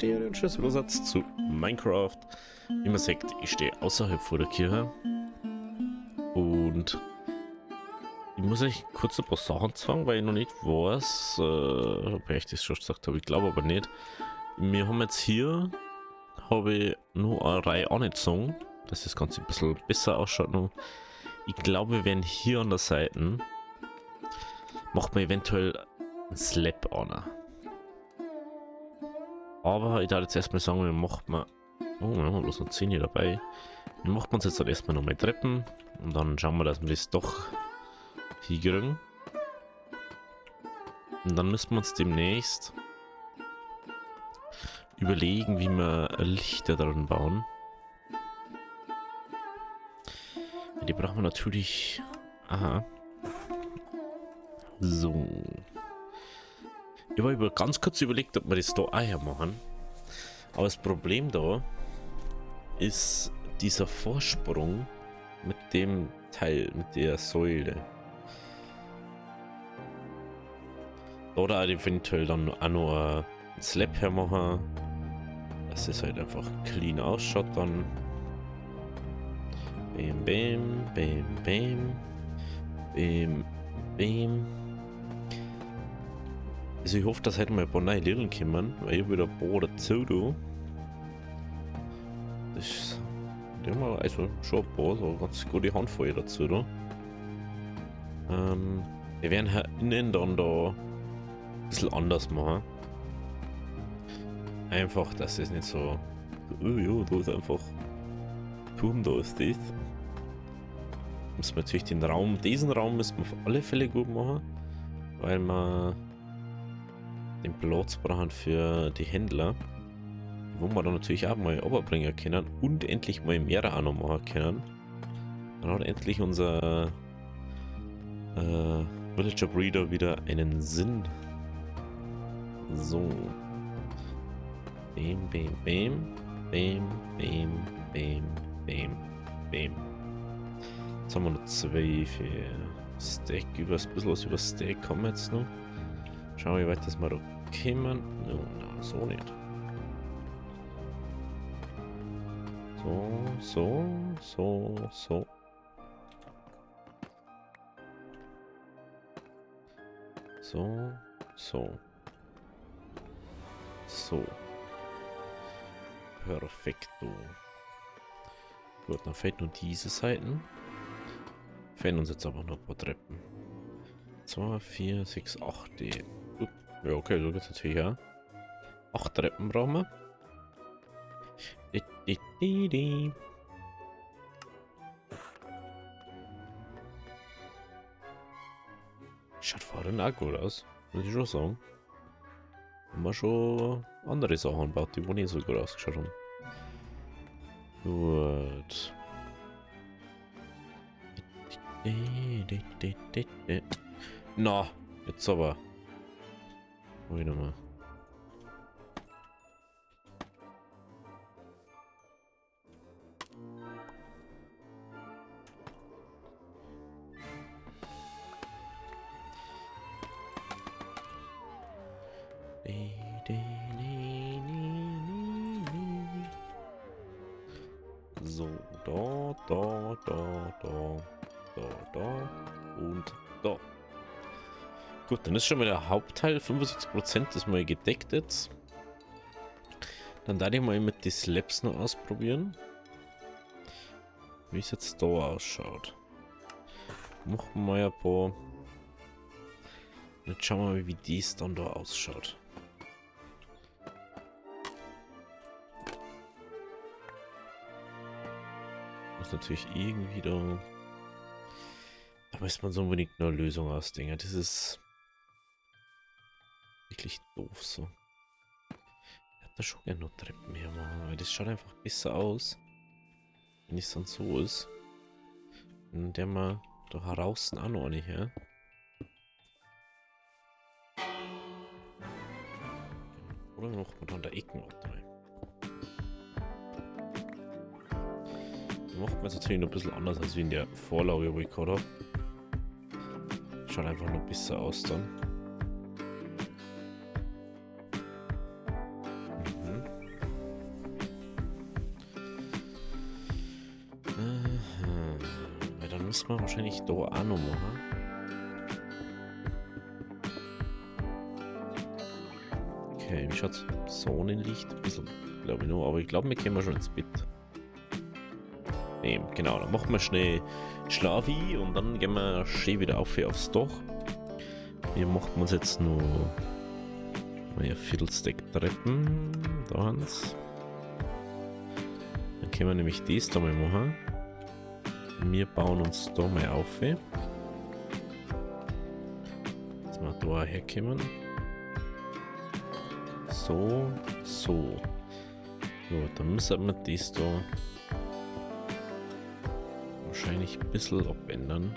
Leute und tschüss, Zusatz zu Minecraft. Wie man sagt, ich stehe außerhalb vor der Kirche und ich muss euch kurz ein paar Sachen sagen, weil ich noch nicht weiß, ob ich das schon gesagt habe, ich glaube aber nicht. Wir haben jetzt hier, habe ich nur eine Reihe angezogen, dass das Ganze ein bisschen besser ausschaut noch. Ich glaube, wir werden hier an der Seite, macht man eventuell einen Slab an. Aber ich darf jetzt erstmal sagen, wir macht man, oh, wir haben bloß noch 10 hier dabei. Wir machen uns jetzt halt erstmal nochmal Treppen und dann schauen wir, dass wir das doch hinkriegen. Und dann müssen wir uns demnächst überlegen, wie wir Lichter dran bauen. Die brauchen wir natürlich. Aha. So. Ich habe ganz kurz überlegt, ob wir das da auch her machen. Aber das Problem da ist dieser Vorsprung mit dem Teil, mit der Säule. Oder eventuell dann auch noch ein Slab hermachen, dass es halt einfach clean ausschaut dann. Bam, bam, bam, bam. Bam, bam. Also ich hoffe, dass heute mal ein paar neue Lieder kommen, weil ich wieder ein paar dazu tue. Das haben wir also schon ein paar, so ganz gute Handvoll dazu da. Wir werden hier innen dann da ein bisschen anders machen. Einfach, dass es nicht so, oh ja, da ist einfach Turm, da ist das. Müssen wir natürlich diesen Raum müssen wir auf alle Fälle gut machen, weil wir den Platz brauchen für die Händler, wo wir dann natürlich auch mal überbringen können und endlich mal mehr auch noch machen können. Dann hat endlich unser Villager Breeder wieder einen Sinn. So. Bam, bam, bam. Bam, bam, bam, bam, bam. Jetzt haben wir noch 2 für Stack. Ein bisschen was über Stack kommen wir jetzt noch. Schauen wir, wie weit das wir da kommen. No, no, so nicht. So. So. Perfekto. Gut, dann fehlt nur diese Seiten. Fehlen uns jetzt aber noch ein paar Treppen. 2, 4, 6, 8. Ja, okay, so geht's natürlich ja. 8 Treppen brauchen wir. Schaut vorhin auch gut aus, muss ich schon sagen. Haben wir schon andere Sachen gebaut, die nicht so gut ausgeschaut haben. Gut. Na, jetzt aber. Wieder mal. So, da und da. Gut, dann ist schon mal der Hauptteil, 75% ist mal gedeckt jetzt. Dann darf ich mal mit den Slabs noch ausprobieren, wie es jetzt da ausschaut. Machen wir mal ein paar. Jetzt schauen wir mal, wie dies dann da ausschaut. Muss natürlich irgendwie da. Da muss man so unbedingt eine Lösung ausdenken. Das ist wirklich doof so. Ich hätte da schon gerne noch Treppen her machen, weil das schaut einfach besser aus, wenn es dann so ist. Und der mal da heraus auch noch nicht her. Oder macht man dann der Ecken rein. Macht man jetzt natürlich noch ein bisschen anders als wie in der Vorlage, wo ich gerade habe. Schaut einfach noch besser aus dann. müssen wir wahrscheinlich da auch noch machen. Okay, wie schaut's? Sonnenlicht? Ein bisschen, glaube ich noch, aber ich glaube, wir können schon ins Bett. Genau, dann machen wir schnell Schlafi und dann gehen wir schön wieder aufs Dach. Wir machen uns jetzt nur ein Viertelstack Treppen. Da haben's. Dann können wir nämlich das da mal machen. Wir bauen uns da mal auf. Dass wir da herkommen. So. Ja, dann müssen wir das da wahrscheinlich ein bisschen abändern.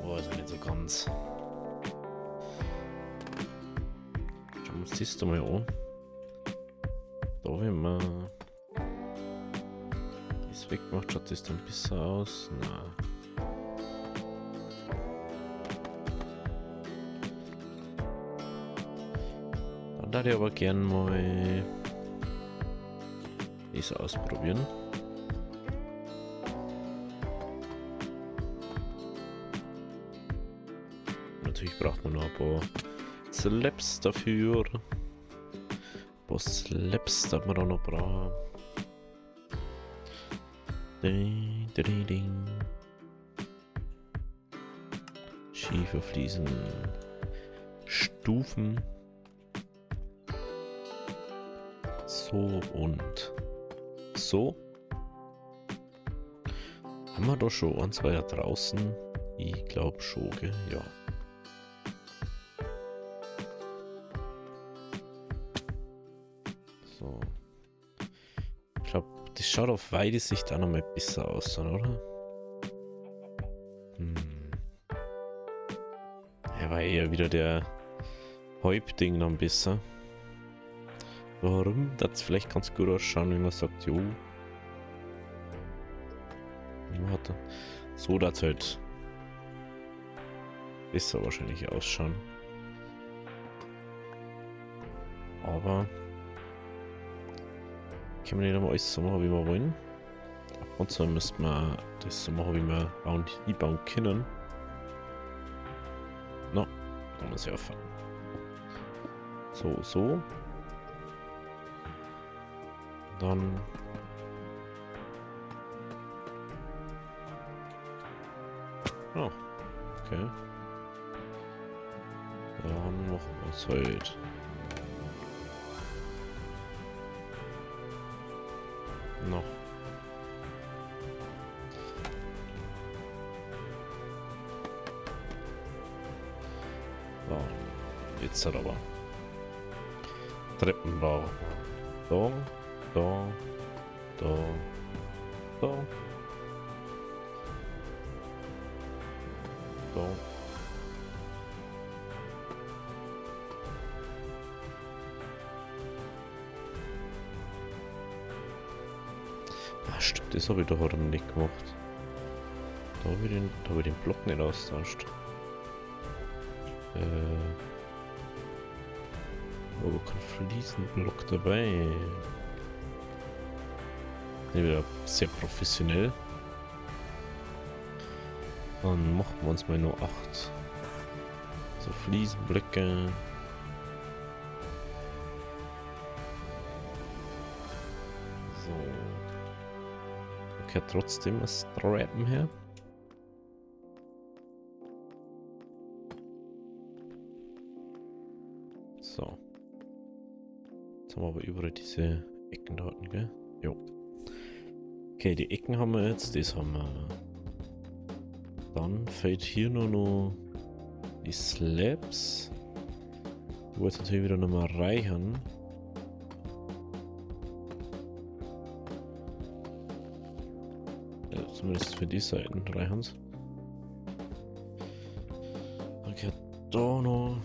Oh, ist nicht so ganz. Schauen wir uns das da mal an. Da, wenn man das wegmacht, schaut das dann besser aus. Nein. Dann würde ich aber gern mal das ausprobieren. Natürlich braucht man noch ein paar Slabs dafür. Ein paar Slabs darf man auch noch brauchen. Schieferfliesen. Stufen. So und so. Haben wir doch schon ein, zwei da draußen? Ich glaube schon, gell? Ja. So. Ich glaube, das schaut auf weite Sicht auch noch mal besser aus, oder? Er war eher wieder der Häuptling dann besser. Warum? Das vielleicht ganz gut ausschauen, wenn man sagt, jo. Warte. So, das halt besser wahrscheinlich ausschauen. Aber können wir nicht einmal alles so machen, wie wir wollen. Und so müssen wir das so machen, wie wir bauen können. No, da muss ich aufhören. So. Dann oh, okay. Dann machen wir es halt. Noch. So, jetzt hat aber Treppenbau. Da. Ah, stimmt, das habe ich doch heute nicht gemacht. Da habe ich den Block nicht austauscht. Aber kein Fliesenblock dabei. Wieder sehr professionell. Dann machen wir uns mal nur 8. So Fliesenblöcke. So. Okay, trotzdem ein Strappen her. So. Jetzt haben wir aber überall diese Ecken da unten, gell? Jo. Okay, die Ecken haben wir jetzt, das haben wir. Dann fehlt hier nur noch die Slabs. Wo jetzt natürlich wieder nochmal reichen. Ja, zumindest für die Seiten reichen. Okay, da noch.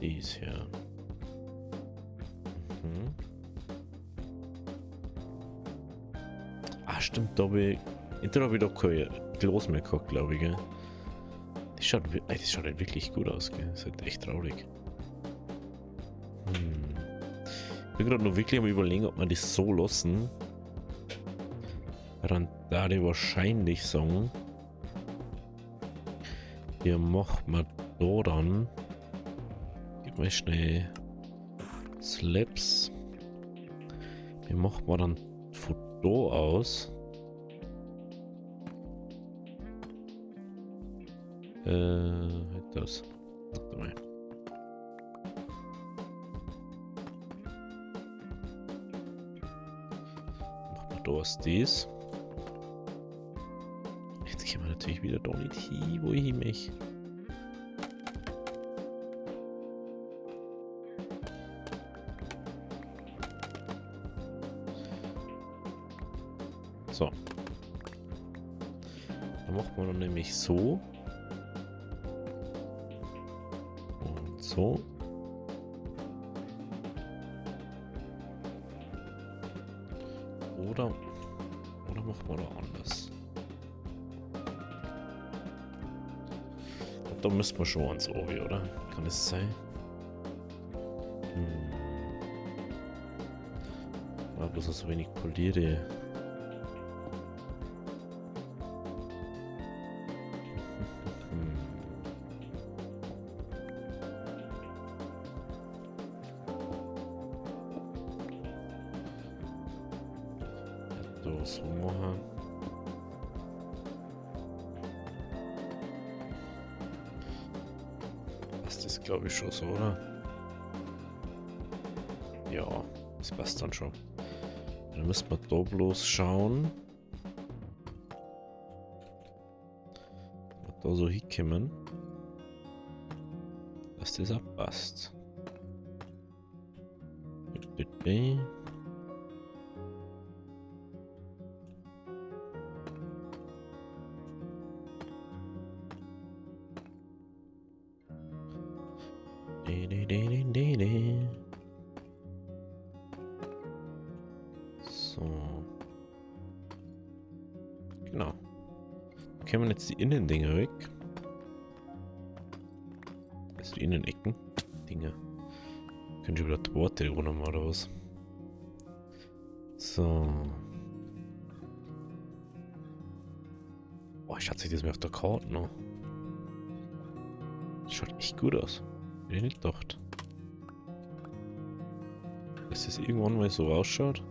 Dies hier. stimmt, da habe ich... Entweder habe ich da kein Glas mehr gehabt, glaube ich, gell? Das schaut halt wirklich gut aus, gell? Das ist halt echt traurig. Ich bin gerade noch wirklich am Überlegen, ob wir das so lassen. Dann da die wahrscheinlich sagen, wir machen wir da dann. Gib mal schnell Slaps. Wir machen wir dann von da aus. Das. Warte mal. Machen wir da was das. Jetzt können wir natürlich wieder da nicht hin, wo ich mich. So. Dann machen wir dann nämlich so. Und so. Oder machen wir da anders. Da müssen wir schon ans Obi, oder? Kann es sein? Aber so wenig poliere. Da so machen. Das glaube ich schon so, oder? Ja, das passt dann schon. Dann müssen wir da bloß schauen. Da so hinkommen. Dass das auch passt. So. Genau. Können wir jetzt die Innendinger weg? Also die Innenecken. Dinger. Können schon wieder die Worte runter oder was? So. Boah, schaut sich das mal auf der Karte noch. Das schaut echt gut aus. Hätte ich nicht gedacht. Dass das irgendwann mal so ausschaut.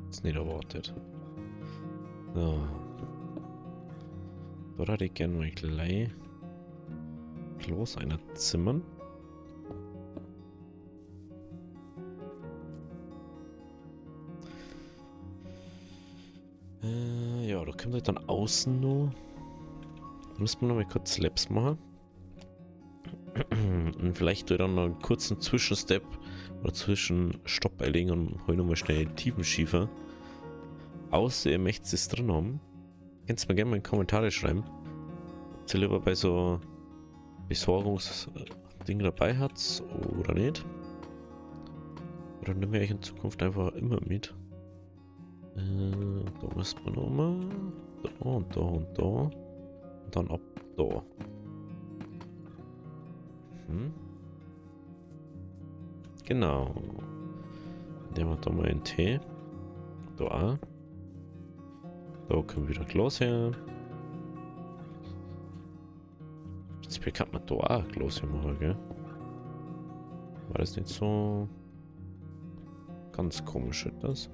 Ist nicht erwartet. So. Da hätte ich gerne mal gleich Klos einer zimmern. Ja, da kommt halt dann außen noch. Da müssen wir noch mal kurz Slaps machen. Und vielleicht dann noch einen kurzen Zwischenstep oder Zwischenstopp einlegen und hol nochmal schnell den Tiefenschiefer. Außer ihr möchtet es drin haben. Könnt ihr mir gerne mal in die Kommentare schreiben. Ob ihr lieber bei so Besorgungsdingen dabei habt oder nicht. Oder nehmen wir euch in Zukunft einfach immer mit. Da müssen wir nochmal. Da und da und da. Und dann ab da. Genau. Nehmen wir da mal einen Tee. Da auch. Da können wir wieder Glas her. Jetzt kann man da auch Glas her machen, gell? War das nicht so ganz komisch etwas?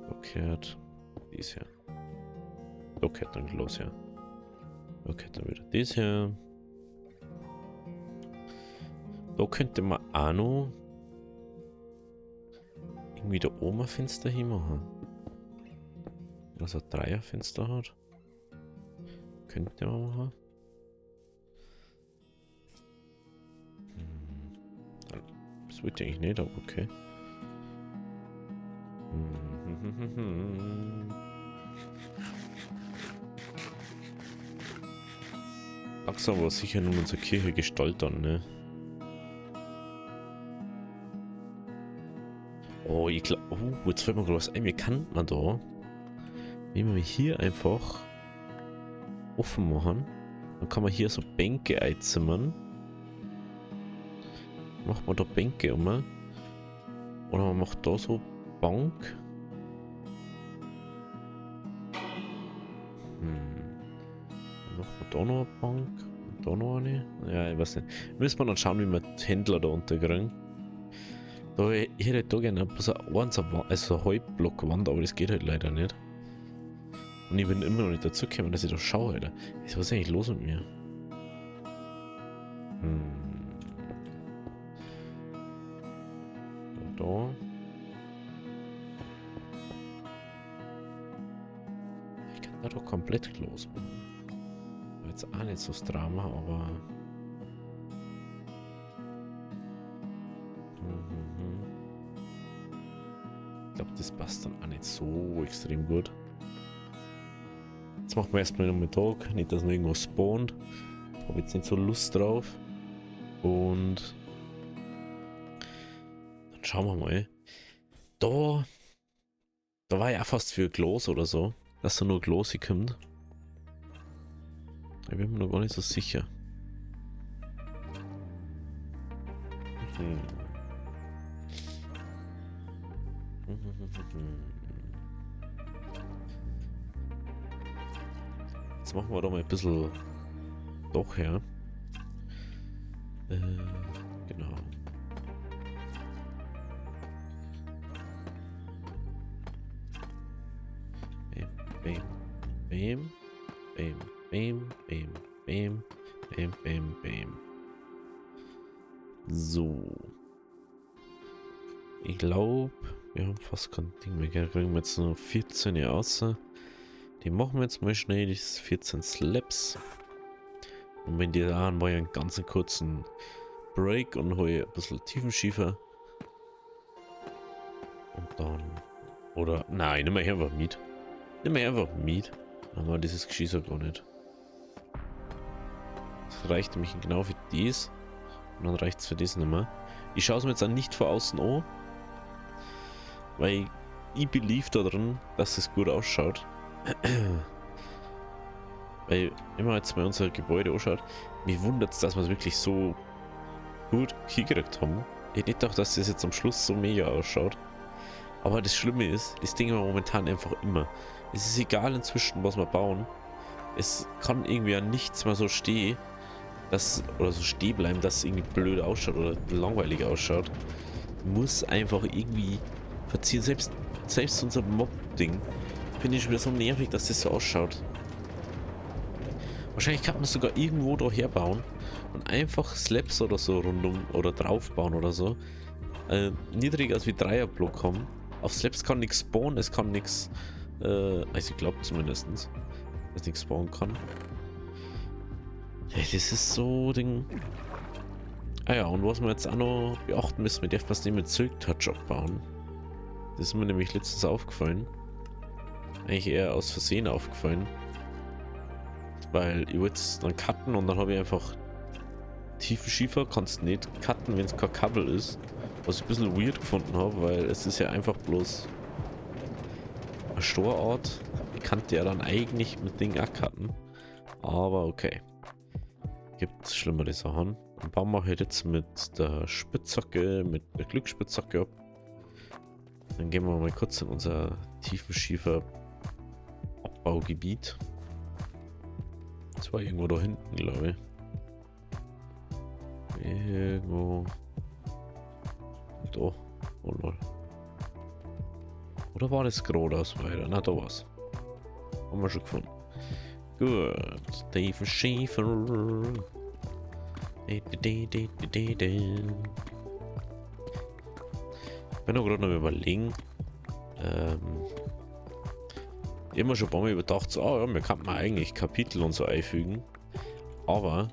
Da gehört dies her. Da gehört dann Glas her. Da gehört dann wieder dies her. Da könnte man auch noch irgendwie da oben ein Fenster hinmachen. Also ein Dreierfenster hat. Könnte man machen. Das wollte ich eigentlich nicht, aber okay. Langsam war sicher nun unsere Kirche gestaltern, ne? Oh, ich glaube. Oh, jetzt fällt mir gerade was ein. Wie kann man da? Wenn wir hier einfach offen machen, dann kann man hier so Bänke einzimmern. Macht man da Bänke immer. Oder man macht da so Bank. Dann macht man da noch eine Bank. Und da noch eine. Ja, ich weiß nicht. Müssen wir dann schauen, wie wir die Händler da unterkriegen. Da ich hätte da gerne so ein Halbblock-Wand, aber das geht halt leider nicht. Und ich bin immer noch nicht dazu gekommen, dass ich da schaue, Alter. Was ist eigentlich los mit mir? Da. Ich kann da doch komplett los machen. Jetzt auch nicht so das Drama, aber. Ich glaube, das passt dann auch nicht so extrem gut. Jetzt machen wir erstmal einen Tag, nicht dass noch irgendwo spawnt. Da habe jetzt nicht so Lust drauf. Und dann schauen wir mal. Da war ja fast für Glas oder so, dass da nur Glas kommt. Da bin ich mir noch gar nicht so sicher. Jetzt machen wir doch mal ein bisschen doch her. Genau. Bam, bam, bam, bam, bam, bam, bam, bam, bam. So. Ich glaube, wir haben fast kein Ding mehr. Kriegen wir jetzt nur 14 außer. Die machen wir jetzt mal schnell, die 14 Slaps. Und wenn die da haben, war ja einen ganz kurzen Break und hole ein bisschen Tiefenschiefer. Und dann. Oder. Nein, nimm mal hier einfach mit. Nimm mal einfach mit. Aber dieses Geschießer gar nicht. Das reicht nämlich genau für dies. Und dann reicht es für das nicht mehr. Ich schaue es mir jetzt dann nicht von außen an. Weil ich believe darin, dass es gut ausschaut. Weil, wenn man jetzt mal unser Gebäude anschaut, mich wundert es, dass wir es wirklich so gut hingekriegt haben. Ich hätte nicht gedacht, dass das jetzt am Schluss so mega ausschaut. Aber das Schlimme ist, das Ding haben wir momentan einfach immer. Es ist egal inzwischen, was wir bauen. Es kann irgendwie an nichts mehr so stehen, oder so stehen bleiben, dass es irgendwie blöd ausschaut oder langweilig ausschaut. Muss einfach irgendwie verziehen. Selbst unser Mob-Ding finde ich schon wieder so nervig, dass das so ausschaut. Wahrscheinlich kann man es sogar irgendwo da herbauen und einfach Slabs oder so rundum oder drauf bauen oder so. Niedriger als wie Dreierblock haben. Auf Slabs kann nichts spawnen, es kann nichts. Also ich glaube zumindest, dass nichts spawnen kann. Ja, das ist so Ding. Ah ja, und was wir jetzt auch noch beachten müssen, wir dürfen das nicht mit Silk Touch abbauen. Das ist mir nämlich letztens aufgefallen. Eigentlich eher aus Versehen aufgefallen. Weil ich wollte es dann cutten und dann habe ich einfach Tiefenschiefer, kannst nicht cutten, wenn es kein Kabel ist. Was ich ein bisschen weird gefunden habe, weil es ist ja einfach bloß eine Storart. Ich kannte ja dann eigentlich mit Ding auch cutten. Aber okay. Gibt schlimmere Sachen. Dann bauen wir halt jetzt mit der Spitzhacke, mit der Glücksspitzhacke ab. Dann gehen wir mal kurz in unser Tiefenschiefer Abbaugebiet. Das war irgendwo da hinten, glaube ich. Irgendwo. Da. Oh lol. Oder war das geradeaus weiter? Na, da war's. Haben wir schon gefunden. Gut. Tiefenschiefer. Ich bin auch gerade noch überlegen. Immer schon ein paar Mal überdacht, so, ja, wir könnten eigentlich Kapitel und so einfügen. Aber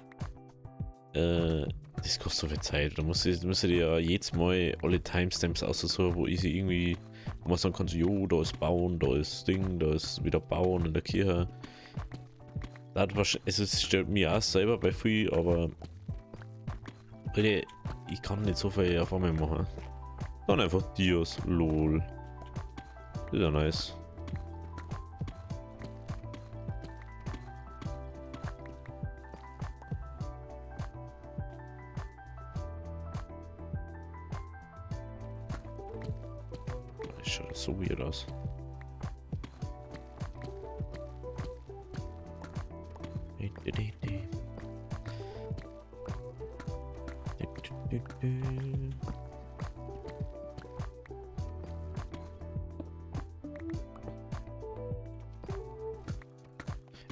das kostet so viel Zeit. Da muss ich ja jedes Mal alle Timestamps aussuchen, wo ich sie irgendwie, wo man sagen kann, so, jo, da ist Bauen, da ist Ding, da ist wieder Bauen in der Kirche. Es stört mich auch selber bei viel, aber Leute, ich kann nicht so viel auf einmal machen. Dann einfach Dios. Lol. Das ist ja nice. Das schaut so weird aus.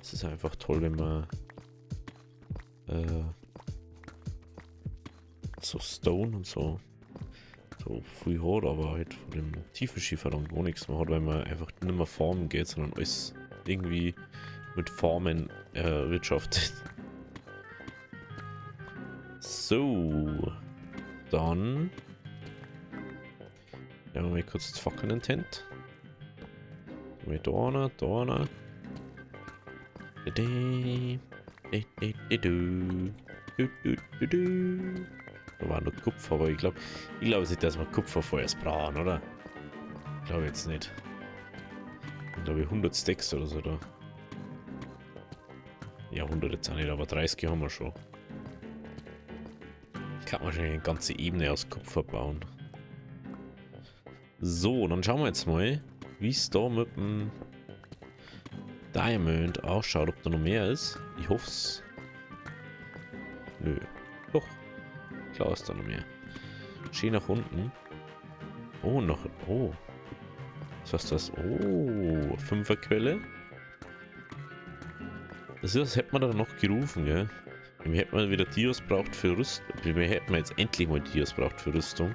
Es ist einfach toll, wenn man so Stone und so früh hat, aber halt von dem Tiefenschiefer dann gar nichts mehr hat, weil man einfach nicht mehr formen geht, sondern alles irgendwie mit Formen wirtschaftet. So, dann ja, mal kurz das Fackeln in Tent. Mal da einer, da einer. Da war nur Kupfer, aber ich glaube nicht, dass wir Kupfer vorerst brauchen, oder? Ich glaube jetzt nicht. Ich glaube 100 Stacks oder so da. Ja, 100 jetzt auch nicht, aber 30 haben wir schon. Kann man schon eine ganze Ebene aus Kupfer bauen. So, dann schauen wir jetzt mal, wie es da mit dem Diamond ausschaut, ob da noch mehr ist. Ich hoffe es. Nö. Doch. Klar ist da noch mehr. Schön nach unten. Oh, noch. Oh. Was ist das? Oh, 5er Quelle. Das ist, als hätte man da noch gerufen, gell? Wir hätten mal wieder Dios braucht für Rüstung. Wir hätten jetzt endlich mal Dios braucht für Rüstung.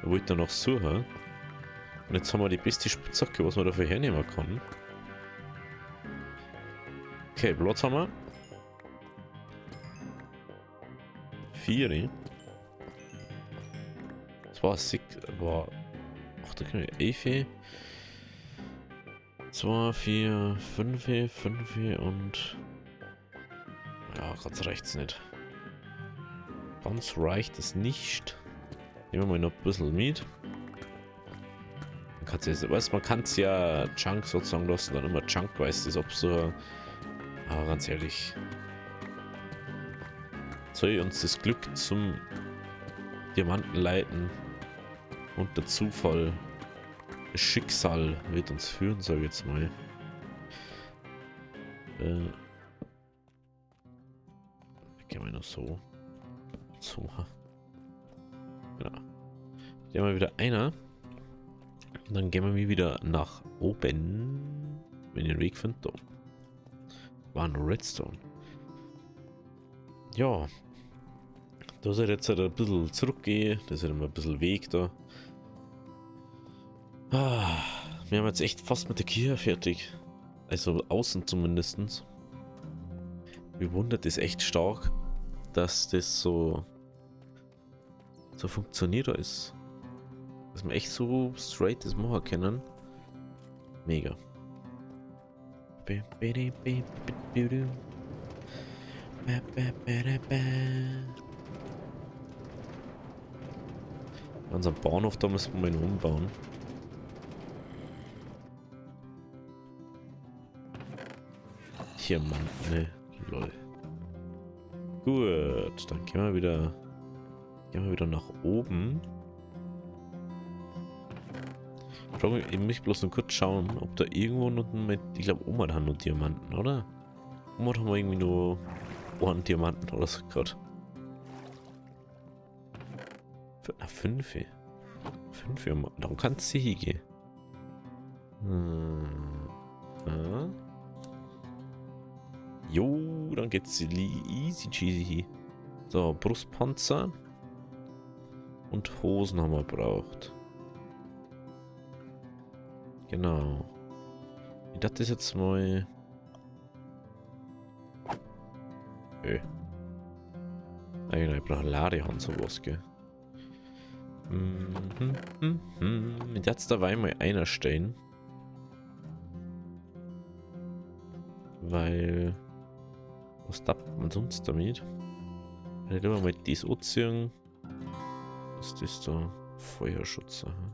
Da wollte ich dann noch suchen. Und jetzt haben wir die beste Spitzhacke, was man dafür hernehmen kann. Okay, Platz haben wir. 4. Das war sick. War 8, 11. 2, 4, 5, 5 und. Ja, ganz reicht's nicht. Ganz reicht es nicht. Nehmen wir mal noch ein bisschen mit. Man kann es ja Chunk sozusagen lassen, dann immer Chunk weiß das, ob so. Aber ganz ehrlich. Soll uns das Glück zum Diamanten leiten und der Zufall, das Schicksal wird uns führen, sage ich jetzt mal. Gehen wir noch so. So. Genau. Gehen wir wieder einer. Und dann gehen wir wieder nach oben. Wenn ihr den Weg findet. Da war ein Redstone. Ja. Da soll jetzt halt ein bisschen zurückgehen. Da ist halt immer ein bisschen Weg da. Wir haben jetzt echt fast mit der Kirche fertig. Also außen zumindest. Mir wundert es echt stark, dass das so funktioniert ist. Dass wir echt so straight das machen können. Mega. Unseren Bahnhof, da müssen wir mal ihn umbauen. Hier, Mann, ne, lol. Gut, dann gehen wir wieder nach oben. Ich muss bloß nur kurz schauen, ob da irgendwo noch mit, ich glaube, Oma hat nur Diamanten, oder? Oma haben wir irgendwie nur einen Diamanten oder so gerade. 5. 5, darum kann es hier gehen. Jo, dann geht's easy cheesy. So, Brustpanzer. Und Hosen haben wir braucht. Genau. Ich dachte das jetzt mal. Genau, ich brauche Ladehand sowas, gell. Jetzt dabei mal einer stehen. Weil. Was tappt man sonst damit? Ich will mal das anziehen. Was ist das da? Feuerschutz. Aha.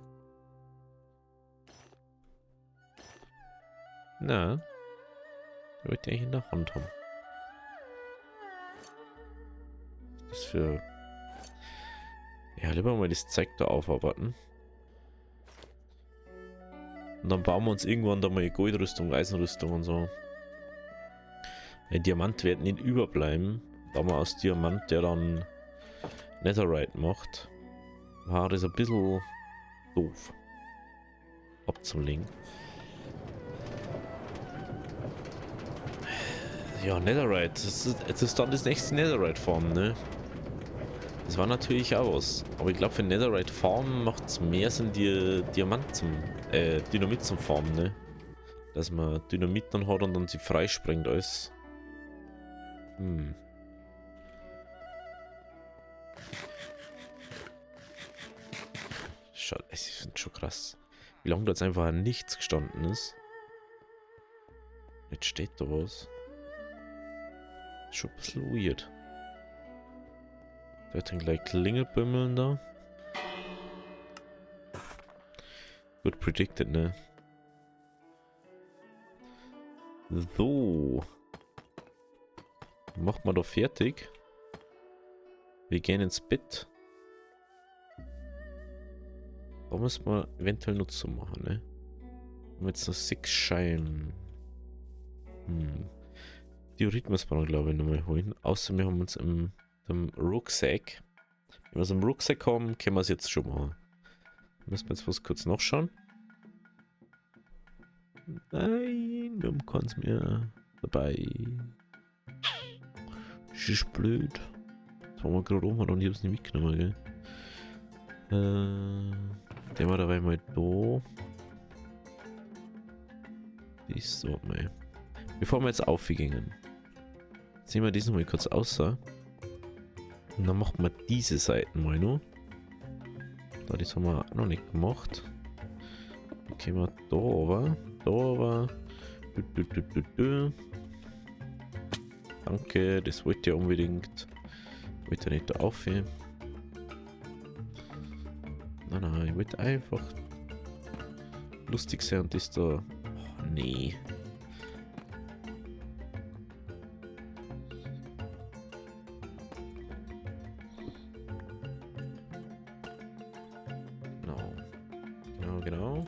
Na, wollte ich eigentlich in der Hand haben. Das für... Ja, lieber mal das Zeug da aufarbeiten. Und dann bauen wir uns irgendwann da mal Goldrüstung, Eisenrüstung und so. Ein Diamant wird nicht überbleiben. Da man aus Diamant, der dann Netherite macht, war das ein bisschen doof abzulegen. Ja, Netherite, das ist dann das nächste Netherite Farm, ne? Das war natürlich auch was. Aber ich glaube, für Netherite Farm macht es mehr Sinn, die Dynamit zum Farmen, ne? Dass man Dynamit dann hat und dann sie freispringt alles. Hm. Schade, ich finde schon krass. Wie lange da jetzt einfach nichts gestanden ist. Jetzt steht da was. Ist schon ein bisschen weird. Da wird dann gleich Klingelbimmeln da. Good predicted, ne? So. Macht man doch fertig. Wir gehen ins Bett. Da müssen wir eventuell Nutzung machen, ne? Und jetzt noch 6 Scheiben. Diorit müssen wir noch, glaube ich, nochmal holen. Außer wir haben uns im Rucksack. Wenn wir es im Rucksack haben, können wir es jetzt schon machen. Müssen wir jetzt was kurz nachschauen. Nein, wir haben keins mehr dabei. Das ist blöd. Das haben wir gerade oben und ich habe es nicht mitgenommen, gell? Den war dabei mal da. Ist so, mal. Bevor wir jetzt aufgehen, ziehen wir diesen mal kurz außer. Und dann machen wir diese Seiten mal noch. Da, das haben wir auch noch nicht gemacht. Dann gehen wir da over. Da over. Danke, das wollte ich unbedingt. Wollte nicht da aufheben. Nein, ich wollte einfach lustig sein und das da. Oh, nee. Genau.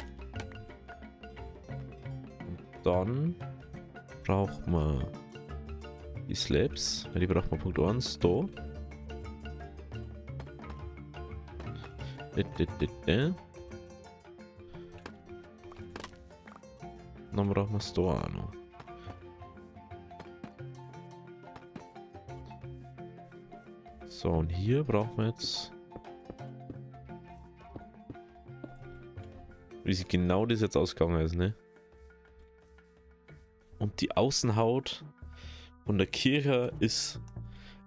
Und dann braucht man die Slabs. Die braucht man Punkt 1 da. Dann brauchen wir es da auch noch. So, und hier brauchen wir jetzt... Wie sich genau das jetzt ausgegangen ist, ne? Und die Außenhaut von der Kirche ist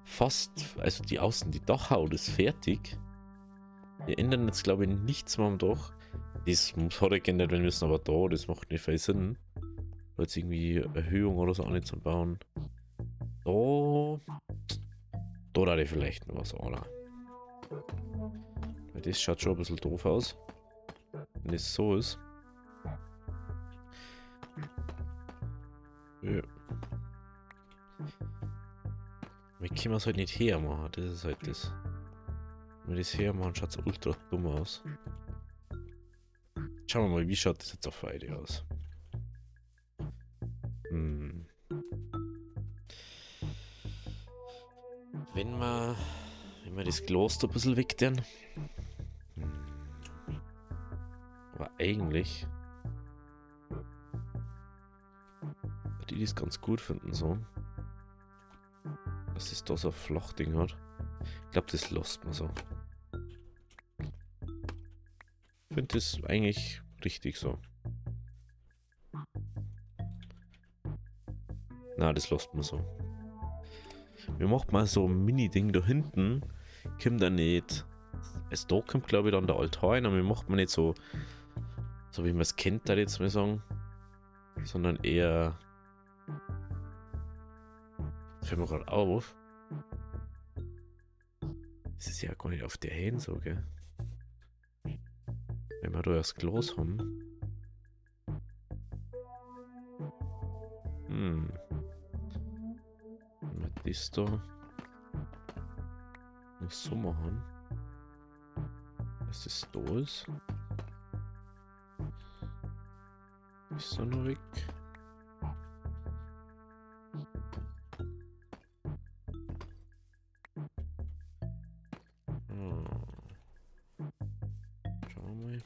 fast... Also die Dachhaut ist fertig. Wir ändern jetzt, glaube ich, nichts mehr am Dach. Das hat er geändert, wenn wir es aber da, das macht nicht viel Sinn. Jetzt irgendwie Erhöhung oder so auch nicht zu bauen. Da ich vielleicht noch was an. Weil das schaut schon ein bisschen doof aus. Wenn es so ist. Ja. Wir können es halt nicht hermachen, das ist halt das. Wenn wir das hermachen, schaut es ultra dumm aus. Schauen wir mal, wie schaut das jetzt auf Weide aus. Wenn wir das Glas da ein bisschen wegtun. Aber eigentlich die das ganz gut finden so. Dass es da so ein Flachding hat. Ich glaube, das lässt man so. Ich finde das eigentlich richtig so. Na, das lässt man so. Wir machen mal so ein Mini-Ding da hinten. Kommt da nicht. Also da kommt, glaube ich, dann der Altar rein, aber wir machen nicht so wie man es kennt, da jetzt mal sagen. Sondern eher. Das fällt mir gerade auf. Das ist ja gar nicht auf der Hand so, gell? Wenn wir da das Glas haben. Wenn wir das da noch so machen, dass das da ist. Ist da noch weg? Schauen wir mal.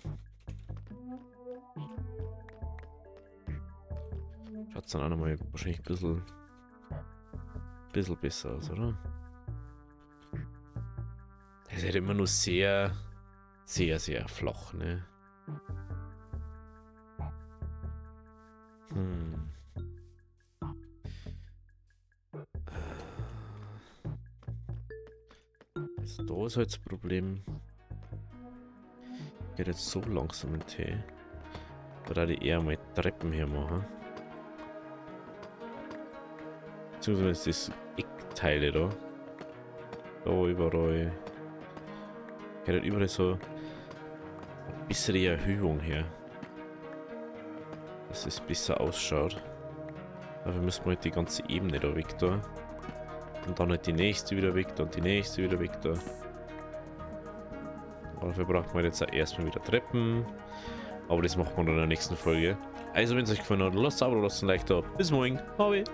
Schaut es dann auch nochmal wahrscheinlich ein bisschen besser aus, oder? Es ist halt immer nur sehr flach, ne? Also da ist halt das Problem. Geht jetzt so langsam in Tee. Da würde ich eher mal Treppen hier machen. Beziehungsweise das Eckteile da. Da überall. Geht halt überall so ein bisschen die Erhöhung her. Dass es besser ausschaut. Dafür müssen wir halt die ganze Ebene da weg da. Und dann halt die nächste wieder weg da und die nächste wieder weg da. Aber dafür braucht man jetzt auch erstmal wieder Treppen. Aber das machen wir dann in der nächsten Folge. Also wenn es euch gefallen hat, lasst ein Abo, lasst ein Like da. Bis morgen. Habe.